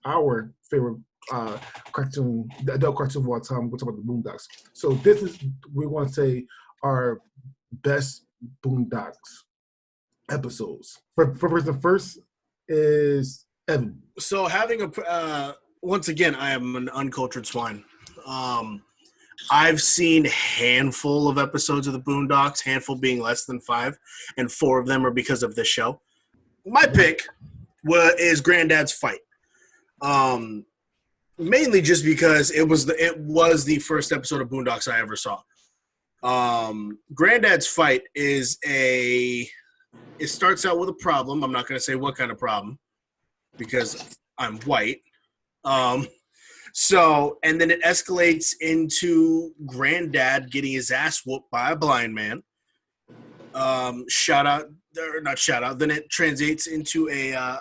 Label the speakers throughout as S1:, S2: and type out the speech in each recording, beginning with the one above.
S1: our favorite cartoon, the adult cartoon of all time. We're talking about the Boondocks. So we want to say our best Boondocks episodes. For the first is Evan.
S2: So having once again, I am an uncultured swine. I've seen a handful of episodes of the Boondocks, handful being less than 5, and 4 of them are because of this show. My pick is Granddad's fight. Mainly just because it was the first episode of Boondocks I ever saw. Granddad's fight it starts out with a problem. I'm not going to say what kind of problem because I'm white. And then it escalates into Granddad getting his ass whooped by a blind man. Then it translates into a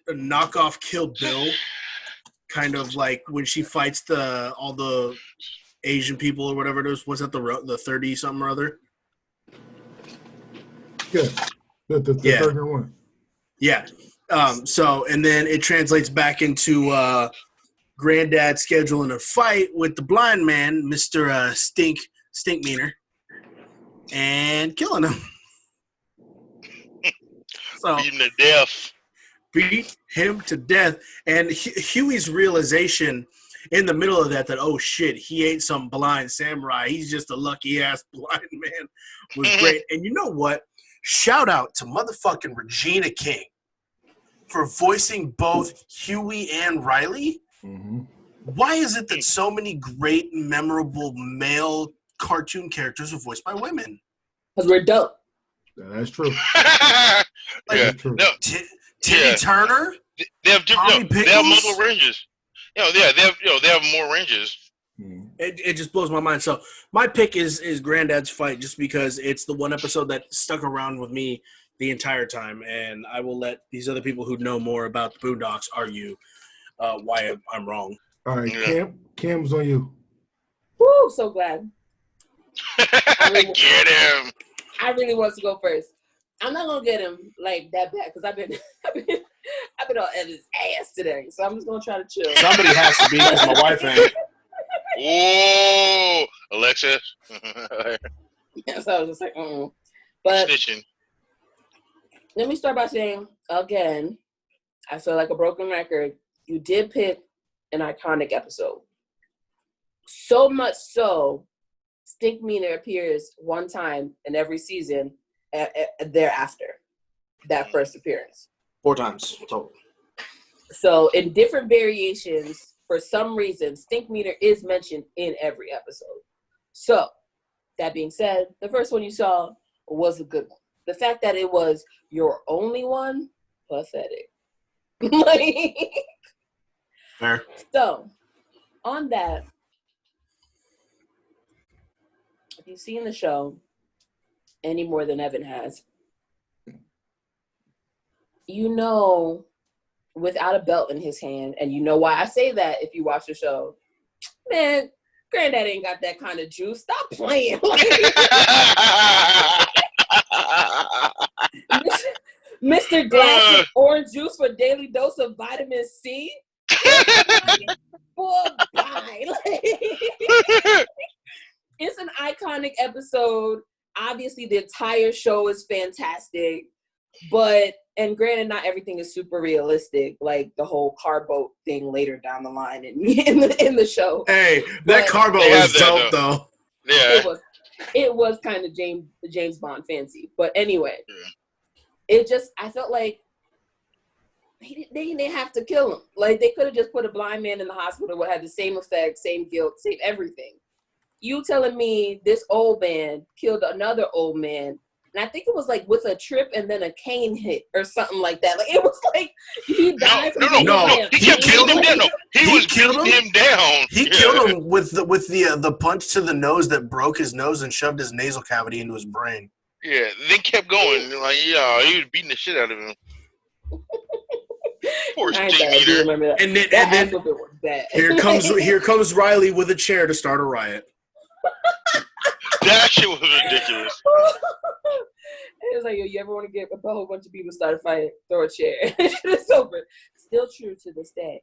S2: knockoff Kill Bill, kind of like when she fights all the Asian people or whatever it is. What's that, the 30-something or other?
S1: Yeah, the 31.
S2: Yeah. And then it translates back into Granddad scheduling a fight with the blind man, Mr. Stinkmeaner, and killing him. So
S3: beat him to death.
S2: Beat him to death. And Huey's realization in the middle of that, oh shit, he ain't some blind samurai. He's just a lucky ass blind man, was great. And you know what? Shout out to motherfucking Regina King for voicing both Huey and Riley.
S1: Mm-hmm.
S2: Why is it that so many great, memorable male cartoon characters are voiced by women?
S4: Because we're dope.
S1: That's true.
S3: That's
S1: true.
S3: No.
S2: Timmy Turner?
S3: They have multiple ranges. They have more ranges.
S2: It just blows my mind. So my pick is Granddad's fight, just because it's the one episode that stuck around with me the entire time, and I will let these other people who know more about the Boondocks argue why I'm wrong.
S1: All right, Cam's on you.
S4: Woo, so glad.
S3: Get him.
S4: I really want to go first. I'm not gonna get him like that bad because I've been on Evan's ass today, so I'm just gonna try to chill.
S2: Somebody has to be, because my wife ain't.
S3: Whoa, Alexa.
S4: Yeah, so I was just like, But
S3: Snitching.
S4: Let me start by saying again, I feel like a broken record. You did pick an iconic episode. So much so, Stinkmeaner appears one time in every season thereafter that first appearance.
S2: 4 times total.
S4: So in different variations, for some reason, Stinkmeaner is mentioned in every episode. So that being said, the first one you saw was a good one. The fact that it was your only one, pathetic.
S2: Fair.
S4: So, on that, if you've seen the show any more than Evan has, you know, without a belt in his hand, and you know why I say that if you watch the show, man, Granddad ain't got that kind of juice. Stop playing. Mr. Glass of orange juice for daily dose of vitamin C. Boy, bye. It's an iconic episode. Obviously, the entire show is fantastic, and granted, not everything is super realistic, like the whole car boat thing later down the line in the show.
S2: Hey, that car boat was dope, though.
S3: Yeah,
S4: it was kind of James Bond fancy, but anyway, I felt like they didn't have to kill him. Like, they could have just put a blind man in the hospital, would have the same effect, same guilt, same everything. You telling me this old man killed another old man, and I think it was like with a trip and then a cane hit or something like that. Like, it was like he died.
S3: No. He killed him down. No, he killed him down.
S2: He killed him with the punch to the nose that broke his nose and shoved his nasal cavity into his brain.
S3: Yeah, then kept going. Like, yeah, he was beating the shit out of him. Poor Stinkmeaner.
S2: And then here comes Riley with a chair to start a riot.
S3: That shit was ridiculous.
S4: It was like, yo, you ever want to get a whole bunch of people start a fight, throw a chair. It's over. Still true to this day.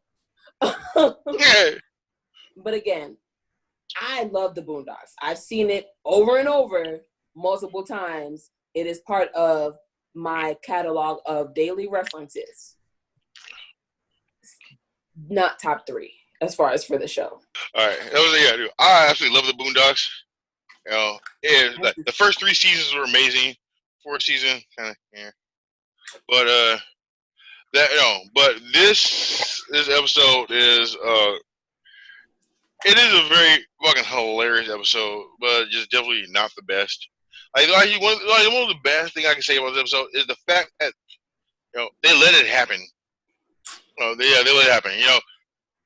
S3: Yeah.
S4: But again, I love the Boondocks. I've seen it over and over multiple times. It is part of my catalog of daily references. Not top 3 as far as for the show.
S3: All right, dude. I absolutely love the Boondocks. You know, like, the first 3 seasons were amazing. 4th season, kind of, yeah. But but this episode is it is a very fucking hilarious episode, but just definitely not the best. One of the best thing I can say about this episode is the fact that they let it happen. They let it happen.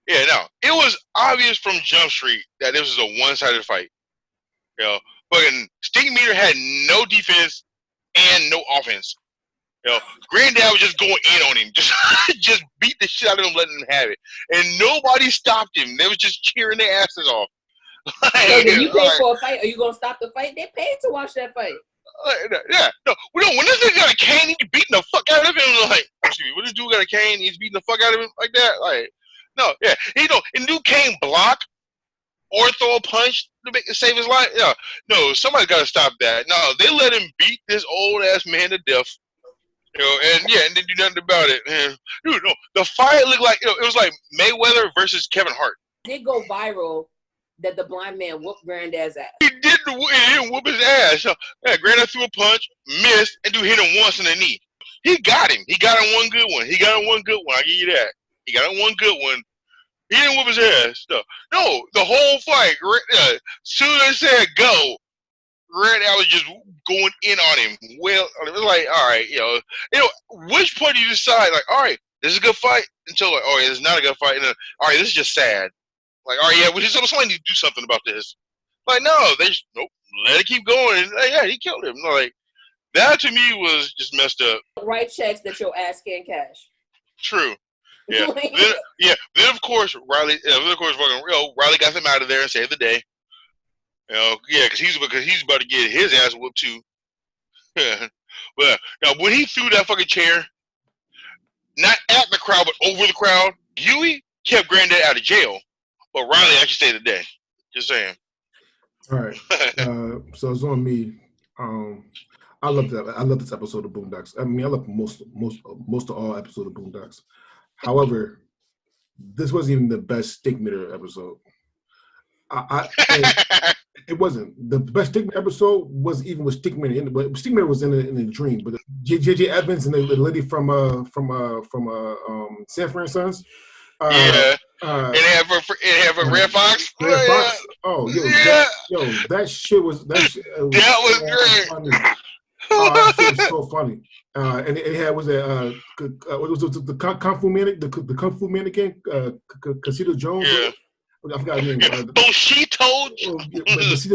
S3: It was obvious from Jump Street that this was a one-sided fight. Fucking Stinkmeter had no defense and no offense. Granddad was just going in on him, just beat the shit out of him, letting him have it, and nobody stopped him. They was just cheering their asses off.
S4: So when you pay for a fight, are you gonna stop the fight? They paid to watch that fight.
S3: When this nigga got a cane, he's beating the fuck out of him. Like, excuse me, when this dude got a cane, he's beating the fuck out of him like that. Like, no, yeah, and dude can't block or throw a punch to save his life. Yeah, no, somebody's got to stop that. No, they let him beat this old ass man to death. And they do nothing about it. Man. Dude, no, the fight looked like it was like Mayweather versus Kevin Hart.
S4: It did go viral that the blind man whooped Granddad's ass.
S3: He didn't whoop his ass. Granddad threw a punch, missed, and dude hit him once in the knee. He got him. He got him one good one. I give you that. He got him one good one. He didn't whoop his ass. No, the whole fight. Soon as I said go, Granddad was just going in on him. Well, it was like, all right, which point do you decide? Like, all right, this is a good fight. Until like, oh yeah, this is not a good fight. And then, all right, this is just sad. Like, all right, yeah, somebody need to do something about this. Like, no, nope, let it keep going. And, yeah, he killed him. Like, that to me was just messed up.
S4: Write checks that your ass can't cash.
S3: True. Yeah. Then of course Riley. Riley got him out of there and saved the day. Because he's about to get his ass whooped too. But now when he threw that fucking chair, not at the crowd but over the crowd, Huey kept Granddad out of jail, but Riley actually saved the day. Just saying.
S1: All right. So it's on me. I love that. I love this episode of Boondocks. I mean, I love most of all episodes of Boondocks. However, this wasn't even the best Stinkmeter episode. It wasn't. The best Stinkmeter episode was even with Stinkmeter. But Stinkmeter was in a dream. But J.J. Evans and the lady from Sanford & Sons.
S3: And it have a Red Fox.
S1: Red Fox. Oh, that shit was great.
S3: Funny.
S1: That shit was so funny. And it had the Kung Fu mannequin, Casito Jones.
S3: Yeah.
S1: I forgot his name.
S3: Boshito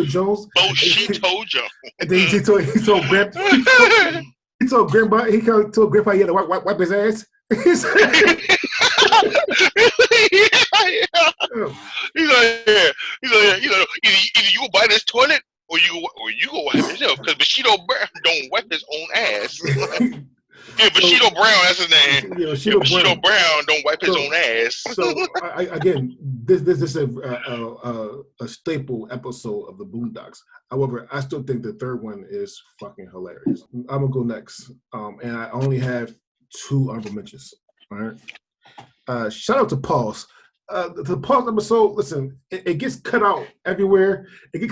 S1: Jones.
S3: Boshito Jones.
S1: And then he told Grandpa he had to wipe his ass. He's like, either you go buy this toilet or you go wipe yourself, because Bushido Brown don't wipe his own ass. Yeah, Bushido Brown, that's his name. Bushido Brown don't wipe his own ass. So again, this is a staple episode of the Boondocks. However, I still think the third one is fucking hilarious. I'm gonna go next, and I only have 2 honorable mentions. All right. Shout out to Pause. The Pause episode, listen, it gets cut out everywhere. But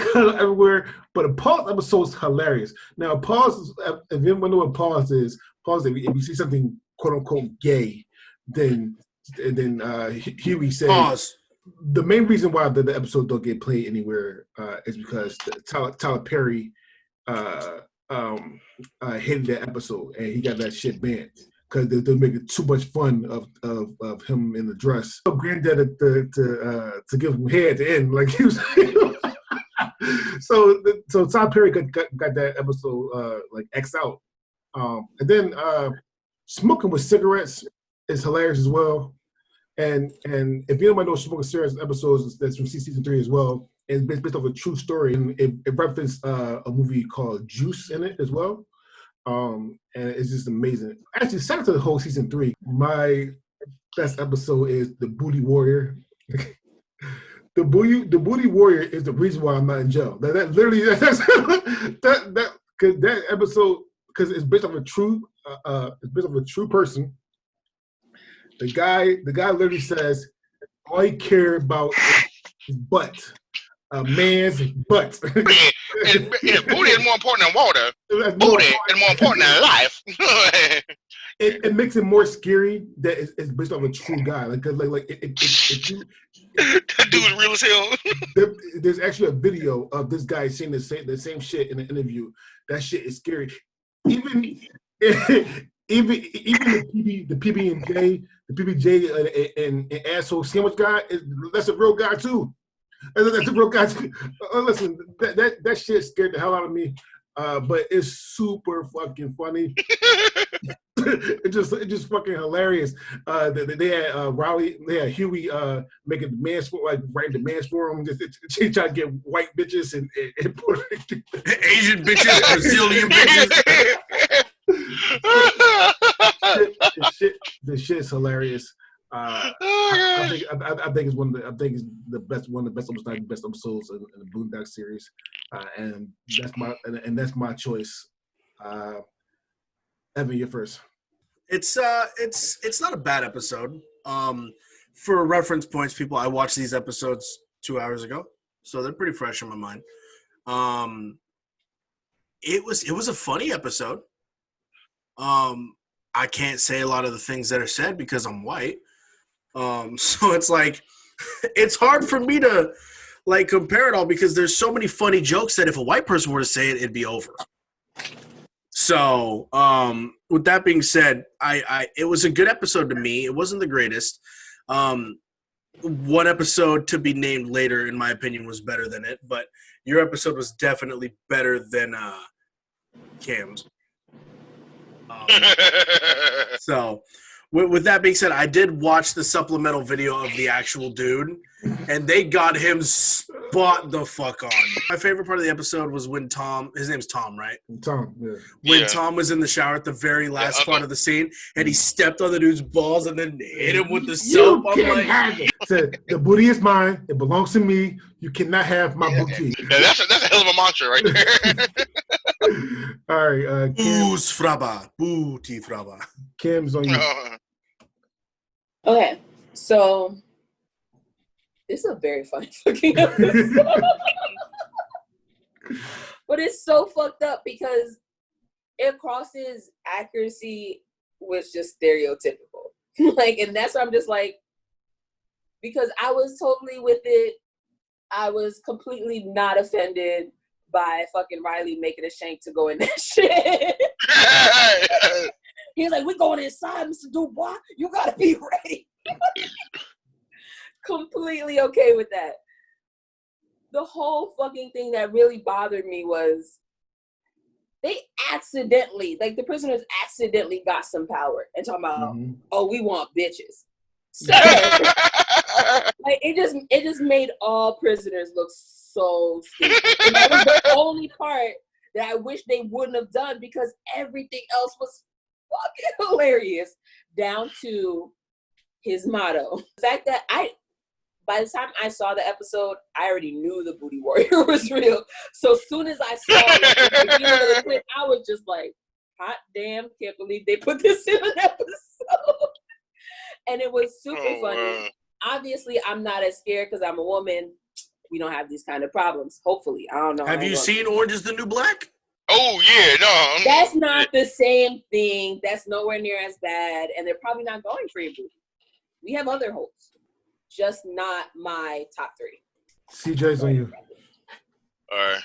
S1: the Pause episode is hilarious. Now, Pause, if you know what Pause is, if you see something quote unquote gay, then Huey said
S2: Pause.
S1: The main reason why the episode don't get played anywhere is because Tyler Perry hated that episode and he got that shit banned because they're making too much fun of him in the dress. So Granddad to give him head at the end, like he was. So Tyler Perry got that episode like X out. And then smoking with cigarettes is hilarious as well. And if you don't know smoking cigarettes episodes, that's from season 3 as well. and it's based off a true story. And it referenced a movie called Juice in it as well. And it's just amazing. Actually, shout out to the whole season 3. My best episode is the Booty Warrior. The booty warrior is the reason why I'm not in jail. That literally that episode, because it's based off a true person. The guy literally says all he cared about is butt, a man's butt.
S3: And booty is more important than water. Booty is more important than life.
S1: It makes it more scary that it's based off a true guy. If you,
S3: that dude's real as hell.
S1: There's actually a video of this guy saying the same shit in an interview. That shit is scary. Even the PB&J and asshole sandwich guy, that's a real guy too. That's a real guy too. Listen, that shit scared the hell out of me. But it's super fucking funny. It's just fucking hilarious. They had they had Huey making demands for writing demands for him. Just trying to get white bitches and
S2: Asian bitches, Brazilian bitches.
S1: The shit is hilarious. I think it's one of the best episodes in the Boondocks series, and that's my choice. Evan, you're first.
S2: It's not a bad episode. For reference points, people, I watched these episodes 2 hours ago, so they're pretty fresh in my mind. It was a funny episode. I can't say a lot of the things that are said because I'm white. So it's like, it's hard for me to like compare it all because there's so many funny jokes that if a white person were to say it, it'd be over. So, with that being said, it was a good episode to me. It wasn't the greatest. One episode to be named later, in my opinion, was better than it, but your episode was definitely better than Cam's. So, with that being said, I did watch the supplemental video of the actual dude, and they got him spot the fuck on. My favorite part of the episode was when his name's Tom, right?
S1: Tom, yeah.
S2: When Tom was in the shower at the very last part of the scene, and he stepped on the dude's balls and then hit him with the soap. I'm like,
S1: have it. Said, the booty is mine. It belongs to me. You cannot have my booty.
S3: Yeah, that's a hell of a mantra right there.
S1: All right,
S2: Boos fraba, booty fraba.
S1: Cam's on you.
S4: Okay, so this is a very funny fucking episode. But it's so fucked up because it crosses accuracy with just stereotypical. And that's why I'm just like, because I was totally with it. I was completely not offended by fucking Riley making a shank to go in that shit. He's like, we're going inside, Mr. Dubois. You gotta be ready. Completely okay with that. The whole fucking thing that really bothered me was they accidentally, the prisoners accidentally got some power and talking about, oh, we want bitches. So, it just made all prisoners look so stupid. And that was the only part that I wish they wouldn't have done because everything else was fucking hilarious, down to his motto. The fact that by the time I saw the episode, I already knew the Booty Warrior was real. So as soon as I saw the beginning of the clip, I was just like, hot damn, can't believe they put this in an episode. And it was super funny. Obviously, I'm not as scared because I'm a woman. We don't have these kind of problems. Hopefully. I don't know.
S2: Have you seen Orange is the New Black?
S3: Oh, yeah, no.
S4: That's not the same thing. That's nowhere near as bad. And they're probably not going for your booty. We have other hopes. Just not my top 3.
S1: CJ's on you.
S3: All right.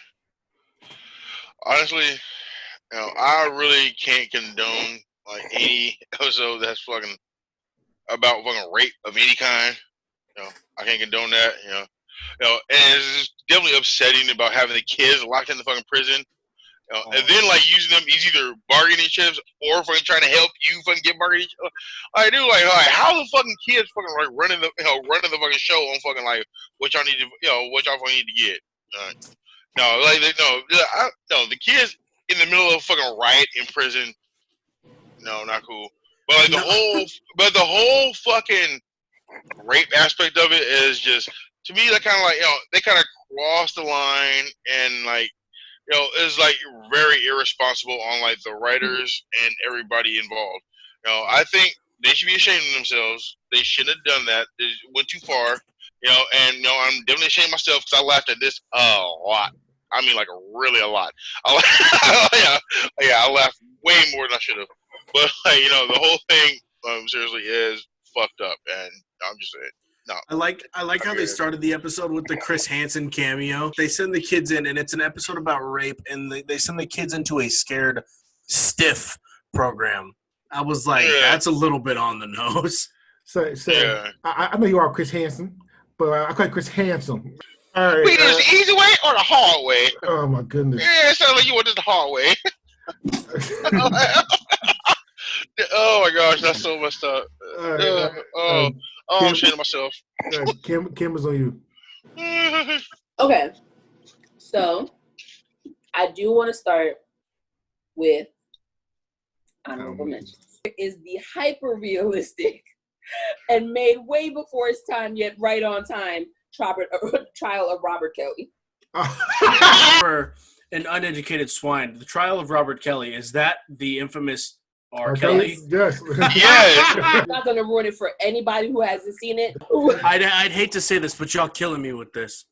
S3: Honestly, I really can't condone any episode that's fucking about fucking rape of any kind. I can't condone that. And it's just definitely upsetting about having the kids locked in the fucking prison. And then like using them as either bargaining chips or fucking trying to help you fucking get bargaining chips. I do like how the fucking kids fucking like running the fucking show on fucking like what y'all need to what y'all fucking need to get. No, like no, the kids in the middle of a fucking riot in prison. No, not cool. But like the whole fucking rape aspect of it is just, to me, that kind of like they kind of crossed the line and like is like very irresponsible on like the writers and everybody involved. I think they should be ashamed of themselves. They shouldn't have done that. They went too far. And I'm definitely ashamed of myself because I laughed at this a lot. I mean, like really a lot. I laughed way more than I should have. But like, the whole thing seriously is fucked up, and I'm just saying. No.
S2: I like how they started the episode with the Chris Hansen cameo. They send the kids in, and it's an episode about rape, and they send the kids into a scared stiff program. I was like, that's a little bit on the nose.
S1: So I know you are Chris Hansen, but I call you Chris Handsome. All right,
S3: wait, is it the easy way or the hard way?
S1: Oh my goodness.
S3: Yeah, it sounds like you want this the hard way. Oh my gosh, that's so messed up. I'm ashamed of myself.
S1: Kim is on you.
S4: Okay, so I do want to start with honorable mentions. It is the hyper realistic and made way before its time, yet right on time. Trial of Robert Kelly.
S2: For an uneducated swine, the Trial of Robert Kelly, is that the infamous R. Kelly?
S1: Yes.
S3: Yes.
S4: I'm not going to ruin it for anybody who hasn't seen it.
S2: I'd hate to say this, but y'all killing me with this.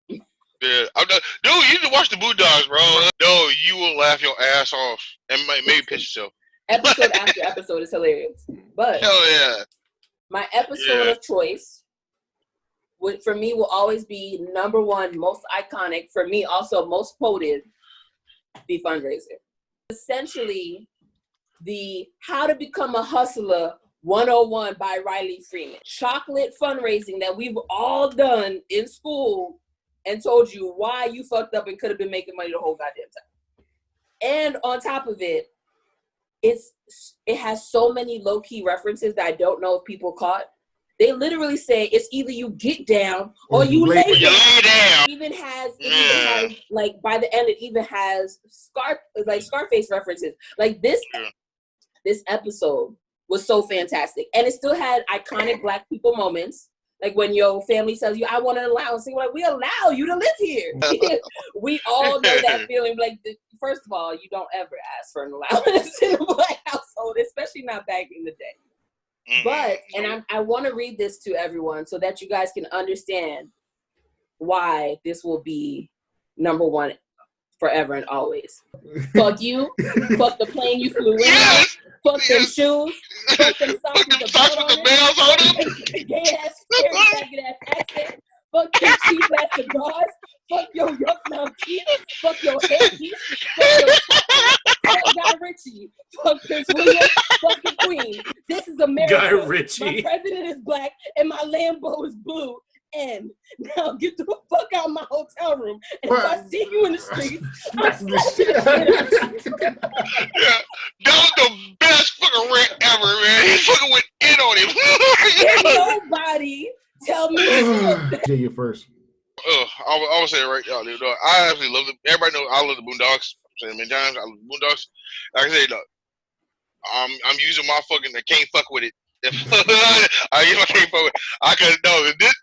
S3: Yeah, dude, you need to watch the Boondocks, bro. No, you will laugh your ass off and maybe piss yourself.
S4: Episode after episode is hilarious. But
S3: hell yeah,
S4: my episode of choice for me will always be number one, most iconic, for me also most quoted, the fundraiser. Essentially, the How to Become a Hustler 101 by Riley Freeman. Chocolate fundraising that we've all done in school and told you why you fucked up and could have been making money the whole goddamn time. And on top of it, it has so many low-key references that I don't know if people caught. They literally say it's either you get down or you lay down. It even has like by the end it even has Scarface references. Like this episode was so fantastic, and it still had iconic Black people moments. Like when your family tells you, "I want an allowance," and you're like, "We allow you to live here." We all know that feeling. Like, first of all, you don't ever ask for an allowance in a Black household, especially not back in the day. But, and I want to read this to everyone so that you guys can understand why this will be number one forever and always. Fuck you. Fuck the plane you flew in.
S3: Yes!
S4: Fuck them shoes. Fuck them socks with the
S3: bells on them.
S4: Gay ass, faggot ass accent. Fuck them cheap ass cigars. Fuck your yuck mouth teeth. Fuck your headpiece. Fuck your fuck Guy Ritchie. Fuck Prince William. Fuck the Queen. This is America.
S2: Guy Ritchie.
S4: My president is Black and my Lambo is blue. And now get the fuck out of my hotel room. And if I see you in the streets, I'm
S3: yeah, that was the best fucking rant ever, man. He fucking went in on him.
S4: Can nobody tell me shit.
S1: Yeah, you first.
S3: I would say it right now, dude. I absolutely love the. Everybody knows I love the Boondocks. I've said it many times. I love the Boondocks. Like I said, I'm using my fucking. I can't fuck with it. I can't fuck with it. I could this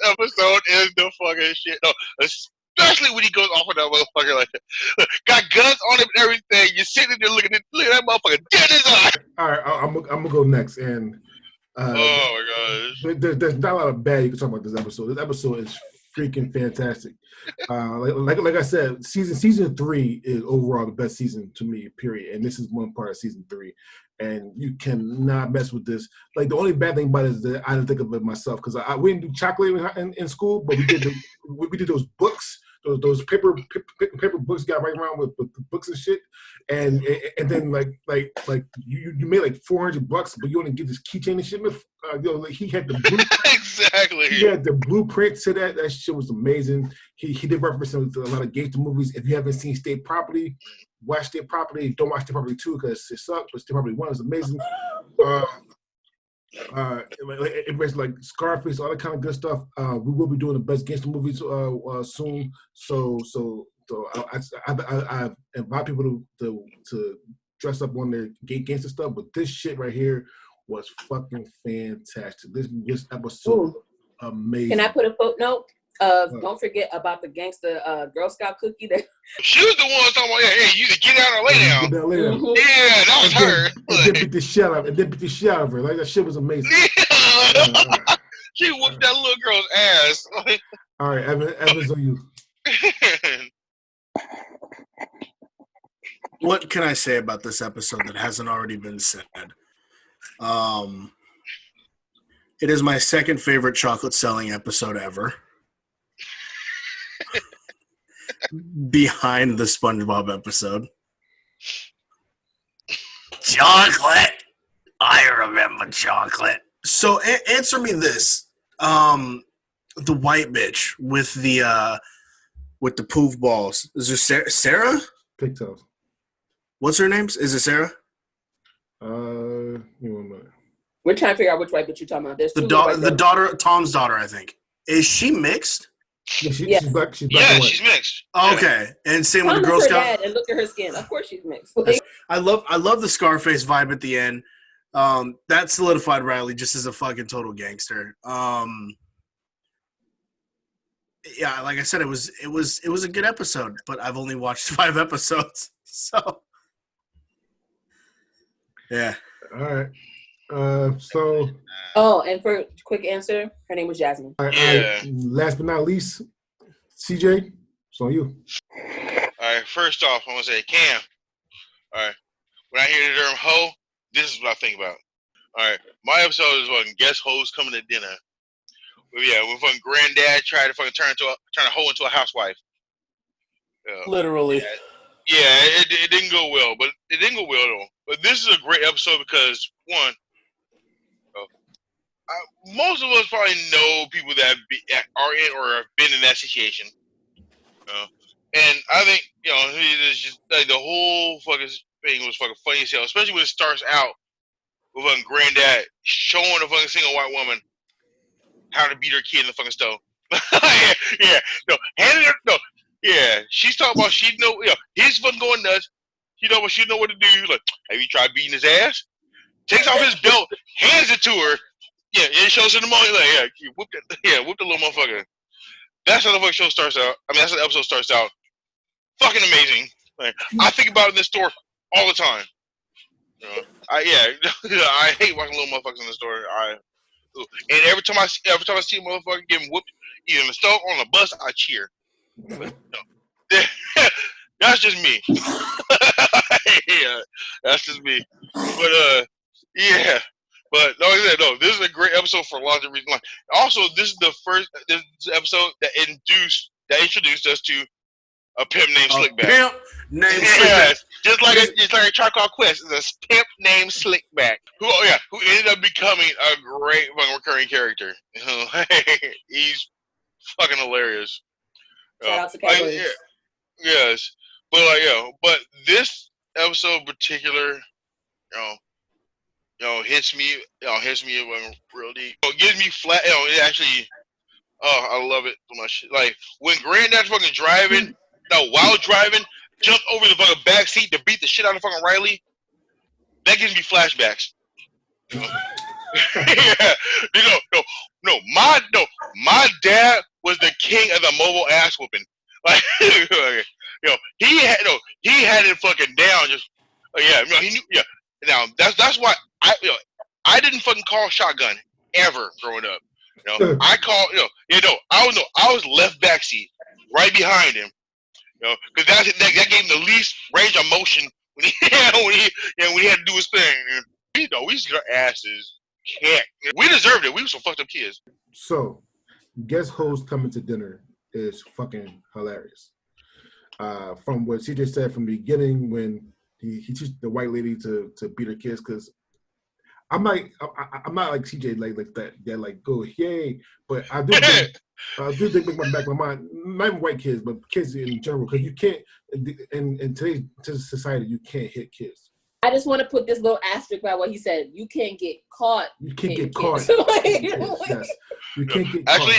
S3: episode is the fucking shit. No, especially when he goes off of that motherfucker like that. Got guns on him and everything. You're sitting there looking at that motherfucker dead in his eye.
S1: All right, I'm gonna go next, and
S3: oh my gosh,
S1: there's not a lot of bad you can talk about this episode. This episode is freaking fantastic. Like I said, season 3 is overall the best season to me, period. And this is one part of season 3, and you cannot mess with this. Like the only bad thing about it is that I didn't think of it myself because we didn't do chocolate in school, but we did those books. Those paper books got right around with the books and shit, and then like you made like $400, but you only get this keychain and shit. Like he had the blue,
S3: Exactly.
S1: He had the blueprint to that. That shit was amazing. He did reference to a lot of gangster movies. If you haven't seen State Property, watch State Property. Don't watch State Property 2 because it sucked, but State Property 1 is amazing. It's like Scarface, all that kind of good stuff. We will be doing the best gangster movies soon. So I invite people to dress up on their gangster stuff. But this shit right here was fucking fantastic. This episode, amazing.
S4: Can I put a footnote? Don't forget about the gangster Girl Scout cookie. That
S3: She was the one talking about, hey, you either get down or lay down.
S4: Mm-hmm.
S3: Yeah, that was her.
S1: And then beat the shit out of her. Like, that shit was amazing.
S3: Yeah. She whooped that little girl's ass.
S1: All right, Evans on you.
S2: What can I say about this episode that hasn't already been said? It is my second favorite chocolate selling episode ever. Behind the SpongeBob episode. Chocolate. I remember chocolate. So answer me this. The white bitch with the poof balls. Is there Sarah?
S1: Pigtails.
S2: What's her name? Is it Sarah?
S4: We're trying to figure out which white bitch you're talking about. There's
S2: the daughter, Tom's daughter, I think. Is she mixed?
S1: Yeah,
S4: yes.
S1: She's black. She's
S3: she's mixed.
S2: Okay, and same with the Girl
S4: her
S2: Scout.
S4: dad and look at her skin. Of course, she's mixed. Like,
S2: I love the Scarface vibe at the end. That solidified Riley just as a fucking total gangster. Yeah, like I said, it was a good episode, but I've only watched 5 episodes, so yeah.
S1: All right. So.
S4: Oh, and for a quick answer, her name was Jasmine.
S1: All right, last but not least, CJ, it's on you.
S3: All right, first off, I want to say, Cam. All right, when I hear the term hoe, this is what I think about. All right, my episode is fucking guest hoes coming to dinner. Yeah, when fucking Granddad tried to fucking turn a hoe into a housewife.
S2: Literally.
S3: Yeah, it didn't go well, but it didn't go well at all. But this is a great episode because, one, most of us probably know people that are in or have been in that situation. And I think, it's just like the whole fucking thing was fucking funny as hell, especially when it starts out with fucking Granddad showing a fucking single white woman how to beat her kid in the fucking stove. She's talking about he's fucking going nuts. She know what to do. Like, have you tried beating his ass? Takes off his belt, hands it to her. Yeah, it shows in the moment. Like, whoop the little motherfucker. That's how the fucking show starts out. I mean, that's how the episode starts out. Fucking amazing. Like, I think about it in the store all the time. I hate watching little motherfuckers in the store. And every time I see a motherfucker getting whooped, either in the store or on the bus, I cheer. That's just me. Yeah, that's just me. But But like I said, no, this is a great episode for a lot of reasons. Like, also, this is the first episode that introduced us to a pimp named Slickback.
S2: Pimp named
S3: Slickback.
S2: Slickback.
S3: Just like a Tribe Quest, it's a pimp named Slickback who ended up becoming a great recurring character. He's fucking hilarious.
S4: Shout out to Cowboys.
S3: Yes, but this episode in particular, hits me real deep. It gives me flat. It actually, I love it so much. Like when Granddad's fucking driving, while driving, jumped over the fucking back seat to beat the shit out of fucking Riley. That gives me flashbacks. My dad was the king of the mobile ass whooping. Like, he had it fucking down. Just, he knew. Yeah. Now that's why I didn't fucking call shotgun ever growing up. I called. I was left backseat, right behind him. Because that gave him the least range of motion when he had to do his thing. We used to get our asses kicked. We deserved it. We were some fucked up kids.
S1: So, guest host coming to dinner is fucking hilarious. From what CJ said from the beginning when he teaches the white lady to beat her kids, because I'm like I'm not like CJ like that. Yeah, like go yay. But I do think make my back my mind. Not even white kids, but kids in general, because you can't in today's society you can't hit kids.
S4: I just want to put this little asterisk by what he said. You can't get caught.
S1: You can't get caught. Yes, you can't get caught.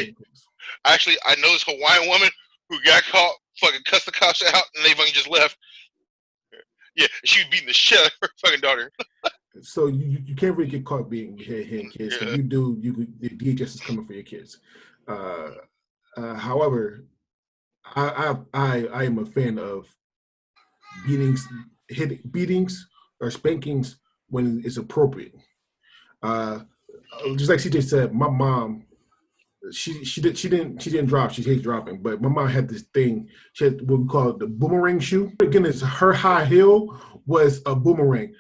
S3: Actually, I know this Hawaiian woman who got caught, fucking cussed the cops out, and they fucking just left. Yeah, she was beating the shit out of her fucking daughter.
S1: So you can't really get caught being hitting kids. Yeah. If you do, the DHS is coming for your kids. However, I am a fan of beatings or spankings when it's appropriate. Just like CJ said, my mom, she didn't drop. She hates dropping, but my mom had this thing. She had what we call the boomerang shoe. Again, her high heel was a boomerang.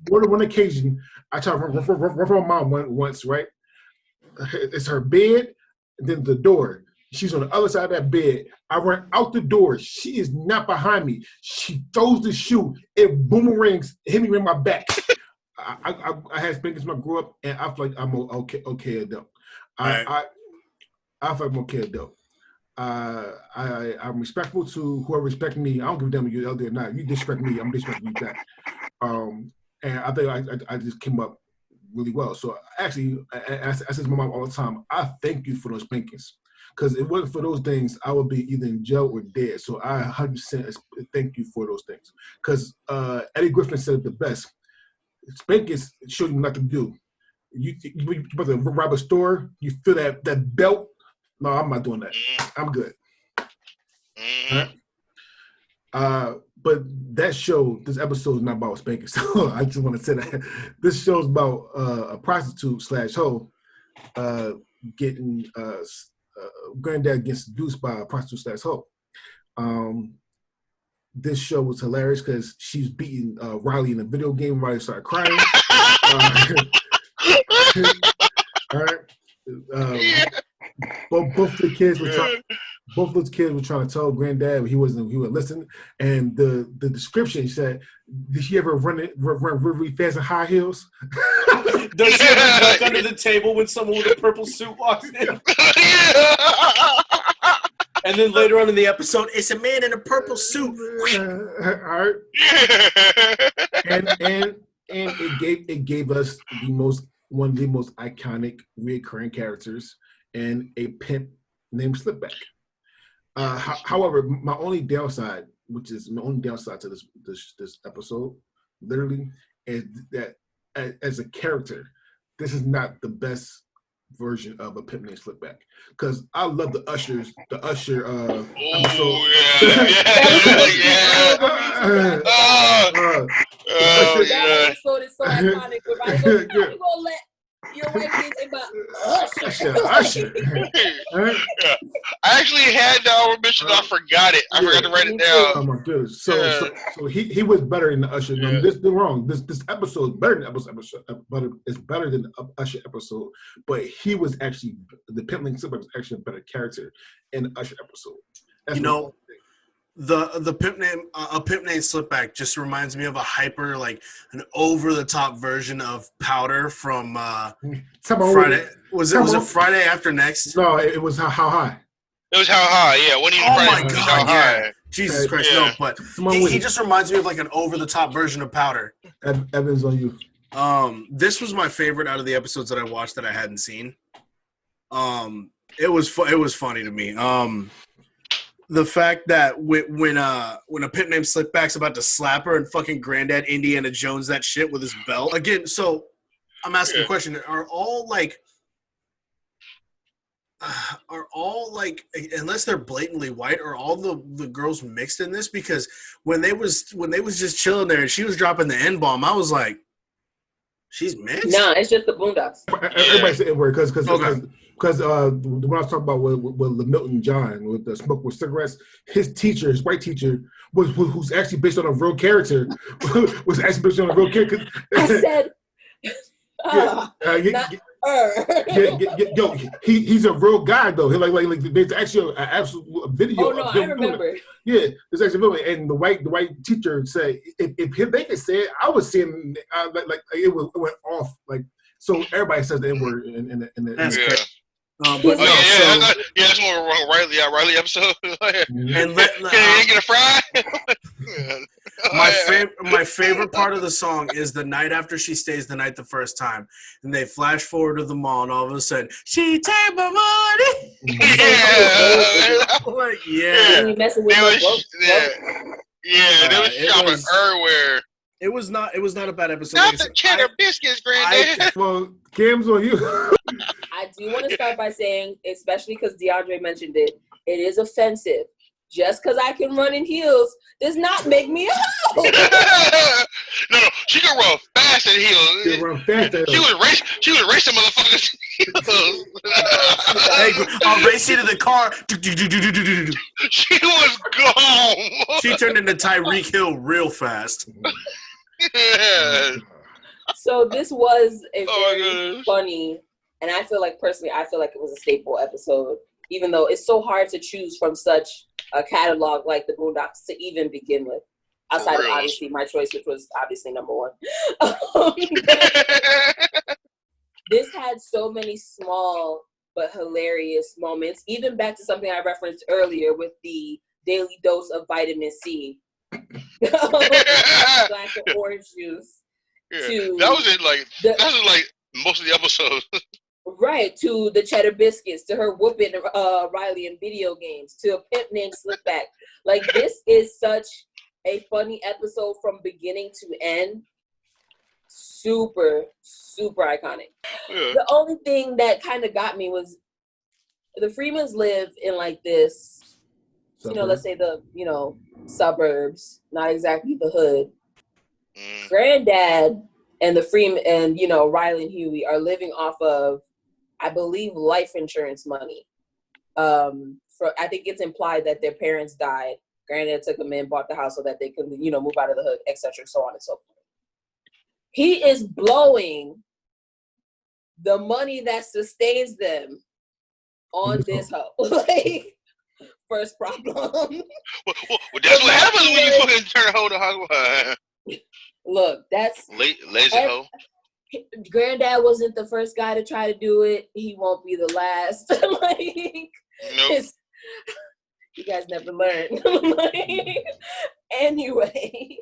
S1: One occasion, I tried to run from my mom once. Right, it's her bed, and then the door. She's on the other side of that bed. I run out the door. She is not behind me. She throws the shoe. It boomerangs, hit me in my back. I had spankings when I grew up, and I feel like I'm okay adult. I feel like I'm okay adult. I'm respectful to whoever respects me. I don't give a damn if you're elder or not. You disrespect me, I'm disrespecting you back. And I think I just came up really well. So actually, I say to my mom all the time, I thank you for those spankings. Because if it wasn't for those things, I would be either in jail or dead. So I 100% thank you for those things. Because Eddie Griffin said it the best. Spankings show you not to do. You about to rob a store, you feel that belt. No, I'm not doing that. I'm good. Right? But that show, this episode is not about spanking. So I just want to say that this show is about a prostitute / hoe getting Granddad gets seduced by a prostitute / hoe. This show was hilarious because she's beating Riley in a video game. Riley started crying. All right. Both the kids were trying. Both those kids were trying to tell Granddad, but he wasn't listening. And the description said, "Did she ever run really fast in high heels?"
S2: Does she ever duck under the table when someone with a purple suit walks in? And then later on in the episode, it's a man in a purple suit.
S1: All right. And it gave us one of the most iconic recurring characters and a pimp named Slipback. However, my only downside to this episode, literally, is that as a character, this is not the best version of a pimp named Slipback. Because I love the Usher episode.
S4: That episode is so iconic. How you gonna let your wife get in my
S1: Usher?
S3: I actually had the honorable mention. I forgot it. I forgot to write it down.
S1: Oh my goodness! So he was better than the Usher. No, this is wrong. This episode is better than the episode, but it's better than the Usher episode. But he was actually the Pimp Named Slipback was actually a better character in the Usher episode. That's
S2: the pimp named Slipback just reminds me of a hyper, like an over the top version of Powder from Friday. Was it Friday After Next?
S1: No, it was How High.
S3: It was How High, yeah.
S2: Oh my God, yeah. Jesus Christ, no, but he just reminds me of like an over the top version of Powder.
S1: Evans on you.
S2: This was my favorite out of the episodes that I watched that I hadn't seen. It was funny to me. The fact that when a pimp named Slickback's about to slap her and fucking Granddad Indiana Jones that shit with his belt again. So I'm asking a question: Are all like, unless they're blatantly white, are all the girls mixed in this? Because when they was just chilling there and she was dropping the N-bomb, I was like, she's mixed.
S4: Nah, it's just the Boondocks.
S1: Everybody said N-word because the one I was talking about with Milton John with the smoke with cigarettes, his white teacher, who's actually based on a real character, was actually based on a real character.
S4: I said,
S1: Yo, he's a real guy though. He like there's actually an absolute video.
S4: Oh no,
S1: of
S4: I
S1: him
S4: remember.
S1: doing it. Yeah, there's actually a video, and the white teacher said if they could say it, I was seeing like it went off like. So everybody says the N word in the.
S2: That's
S3: Yeah.
S2: crazy. But
S3: Oh,
S2: no,
S3: that's more of a Riley episode.
S2: and
S3: Can you get a fry?
S2: my favorite part of the song is the night after she stays the night the first time, and they flash forward to the mall, and all of a sudden she take my money. Like, yeah.
S4: And you messing with
S3: They was
S2: It
S3: shopping
S2: was-
S3: everywhere.
S2: It was not a bad episode.
S3: Not
S2: Like I
S3: the
S2: said,
S3: cheddar biscuits, Granddad.
S1: Well, Cam's on you.
S4: I do want to start by saying, especially because DeAndre mentioned it, it is offensive. Just because I can run in heels does not make me a hoe.
S3: No, she can run fast in heels.
S1: They run faster.
S3: She was racing motherfuckers.
S2: Racing to the car.
S3: She was gone.
S2: She turned into Tyreek Hill real fast.
S3: Yeah.
S4: So this was a
S3: Oh my
S4: very
S3: goodness.
S4: funny, and I feel like personally, I feel like it was a staple episode, even though it's so hard to choose from such a catalog like the Boondocks to even begin with. Outside of
S3: real.
S4: obviously my choice, which was obviously number one. This had so many small but hilarious moments, even back to something I referenced earlier with the daily dose of vitamin C. Glass of orange juice.
S3: Yeah.
S4: To
S3: That was like most of the episodes.
S4: Right, to the cheddar biscuits, to her whooping Riley in video games, to a pimp named Slickback. Like, this is such a funny episode from beginning to end. Super, super iconic.
S3: Yeah.
S4: The only thing that kind of got me was the Freemans live in like this, let's say the, suburbs, not exactly the hood. Granddad and the Freeman and, Riley and Huey are living off of, I believe, life insurance money. I think it's implied that their parents died. Granddad took them in, bought the house so that they could, move out of the hood, etc., so on and so forth. He is blowing the money that sustains them on this hoe. Like, first problem.
S3: Well, that's what happens when you fucking turn a hoe to hog.
S4: Look, that's
S3: Lazy hoe.
S4: Granddad wasn't the first guy to try to do it. He won't be the last. Like,
S3: Nope.
S4: You guys never learn. Anyway.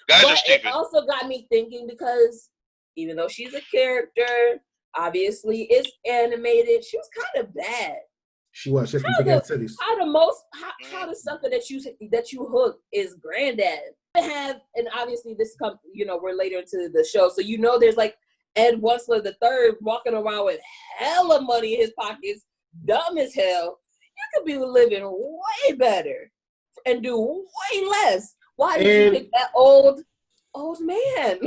S3: Guys
S4: But
S3: are stupid.
S4: it also got me thinking because even though she's a character, obviously it's animated, she was kind of bad.
S1: She was. She had some big ass titties.
S4: How the sucker that you hook is Granddad. And obviously this comes, we're later into the show, so there's like Ed Wensler III walking around with hella money in his pockets, dumb as hell. You could be living way better and do way less. Why did you pick that old man?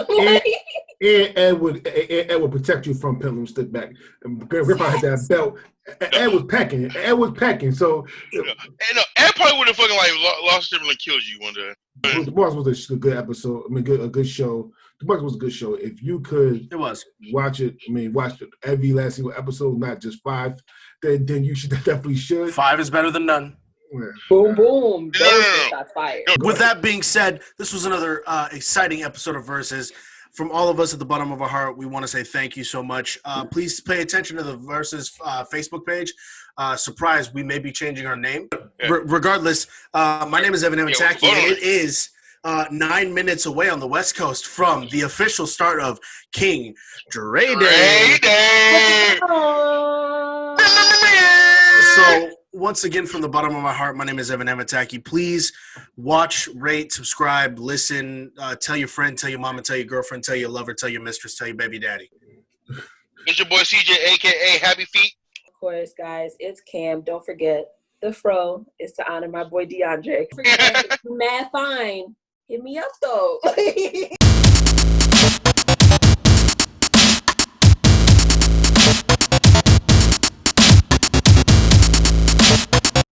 S1: And Ed would protect you from pendulum stick back. Grandpa had that belt. Ed was packing. So
S3: Ed probably would have fucking lost him and killed you one day.
S1: The Boss was a good episode. I mean, a good show. The Boss was a good show. If you could,
S2: It was.
S1: watch it. I mean, watch every last single episode, not just 5. Then you definitely should.
S2: 5 is better than none.
S1: Yeah.
S4: Boom, boom. Those
S3: No.
S4: shots fired.
S2: With that being said, this was another exciting episode of Versus. From all of us at the bottom of our heart, we want to say thank you so much. Please pay attention to the Versus Facebook page. Surprise, we may be changing our name.
S3: Yeah.
S2: Regardless, my name is Evan Amataki,
S3: vote on
S2: and
S3: it.
S2: it is 9 minutes away on the West Coast from the official start of King Dre Day. So once again, from the bottom of my heart, my name is Evan Amataki. Please watch, rate, subscribe, listen, tell your friend, tell your mama, tell your girlfriend, tell your lover, tell your mistress, tell your baby daddy.
S3: It's your boy CJ, a.k.a. Happy Feet.
S4: Of course, guys, it's Cam. Don't forget, the fro is to honor my boy DeAndre. Forget, mad fine. Hit me up, though.